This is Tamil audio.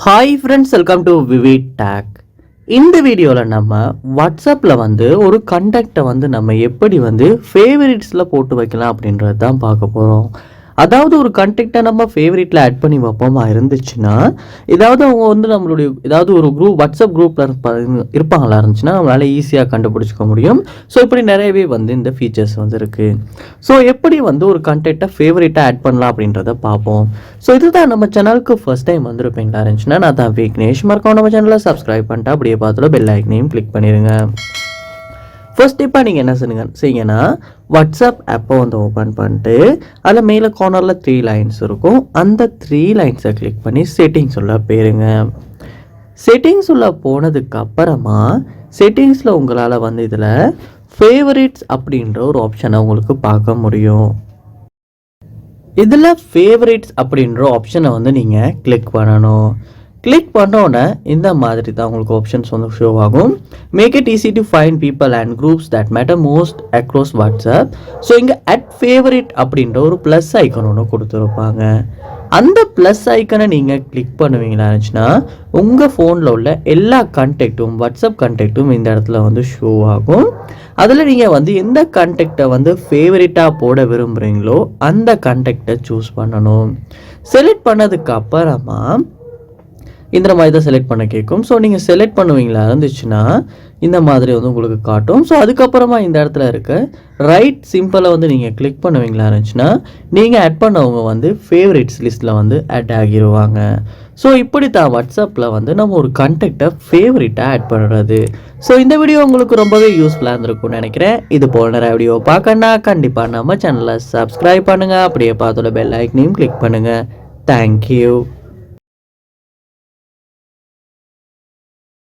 Hi friends, welcome to vivid take. இந்த வீடியோவில் நம்ம வாட்ஸ்அப்பில் ஒரு கண்டக்டை நம்ம எப்படி ஃபேவரட்ஸில் போட்டு வைக்கலாம் அப்படின்றது தான் பார்க்க போகிறோம். அதாவது ஒரு கண்டெக்டை நம்ம ஃபேவரட்டில் ஆட் பண்ணி வைப்போமா இருந்துச்சுன்னா, ஏதாவது அவங்க நம்மளுடைய ஏதாவது ஒரு வாட்ஸ்அப் குரூப்பில் இருப்பாங்களா இருந்துச்சுன்னா நம்மளால் ஈஸியாக கண்டுபிடிச்சிக்க முடியும். ஸோ இப்படி நிறையவே இந்த ஃபீச்சர்ஸ் இருக்குது. ஸோ எப்படி ஒரு கண்டெக்டை ஃபேவரட்டாக ஆட் பண்ணலாம் அப்படின்றத பார்ப்போம். ஸோ இதுதான் நம்ம சேனலுக்கு ஃபர்ஸ்ட் டைம் வந்திருப்பீங்களா இருந்துச்சுன்னா, நான் தான் விக்னேஷ். மறக்காம நம்ம சேனலை சப்ஸ்கிரைப் பண்ணிட்டு அப்படியே பார்த்துல பெல் ஐக்கனையும் கிளிக் பண்ணிடுங்க. ஃபர்ஸ்ட் இப்போ நீங்கள் என்ன செய்யுங்கன்னா, வாட்ஸ்அப் ஆப்பை ஓப்பன் பண்ணிட்டு அதில் மேலே கார்னரில் 3 லைன்ஸ் இருக்கும். அந்த 3 லைன்ஸை கிளிக் பண்ணி செட்டிங்ஸ் உள்ள போயிருங்க. செட்டிங்ஸ் உள்ள போனதுக்கு அப்புறமா செட்டிங்ஸில் உங்களால் இதில் ஃபேவரட்ஸ் அப்படின்ற ஒரு ஆப்ஷனை உங்களுக்கு பார்க்க முடியும். இதில் ஃபேவரட்ஸ் அப்படின்ற ஆப்ஷனை நீங்கள் கிளிக் பண்ணணும். கிளிக் பண்ணோன்னே இந்த மாதிரி தான் உங்களுக்கு ஆப்ஷன்ஸ் ஷோ ஆகும். Make it easy to find people and groups that matter most across WhatsApp. So இங்கே அட் ஃபேவரட் அப்படின்ற ஒரு ப்ளஸ் ஐக்கன் ஒன்று கொடுத்துருப்பாங்க. அந்த ப்ளஸ் ஐக்கனை நீங்கள் கிளிக் பண்ணுவீங்களா இருந்துச்சுன்னா உங்கள் ஃபோனில் உள்ள எல்லா கான்டாக்டும் வாட்ஸ்அப் கான்டாக்டும் இந்த இடத்துல ஷோ ஆகும். அதில் நீங்கள் எந்த கான்டாக்டை ஃபேவரட்டாக போட விரும்புகிறீங்களோ அந்த கான்டாக்டை சூஸ் பண்ணணும். செலக்ட் பண்ணதுக்கு அப்புறமா இந்த மாதிரி தான் செலக்ட் பண்ண கேட்கும். ஸோ நீங்கள் செலக்ட் பண்ணுவீங்களா இருந்துச்சுன்னா இந்த மாதிரி உங்களுக்கு காட்டும். ஸோ அதுக்கப்புறமா இந்த இடத்துல இருக்க ரைட் சிம்பிளை நீங்கள் கிளிக் பண்ணுவீங்களா இருந்துச்சுன்னா நீங்கள் ஆட் பண்ணவங்க ஃபேவரட்ஸ் லிஸ்ட்டில் ஆட் ஆகிடுவாங்க. ஸோ இப்படி தான் வாட்ஸ்அப்பில் நம்ம ஒரு கான்டாக்டை ஃபேவரட்டாக ஆட் பண்ணுறது. ஸோ இந்த வீடியோ உங்களுக்கு ரொம்பவே யூஸ்ஃபுல்லாக இருந்திருக்கும்னு நினைக்கிறேன். இது போல் நிறைய வீடியோ பார்க்கணுன்னா கண்டிப்பாக நம்ம சேனலை சப்ஸ்கிரைப் பண்ணுங்கள். அப்படியே பார்த்தோட பெல் ஐக்கனையும் கிளிக் பண்ணுங்கள். தேங்க்யூ.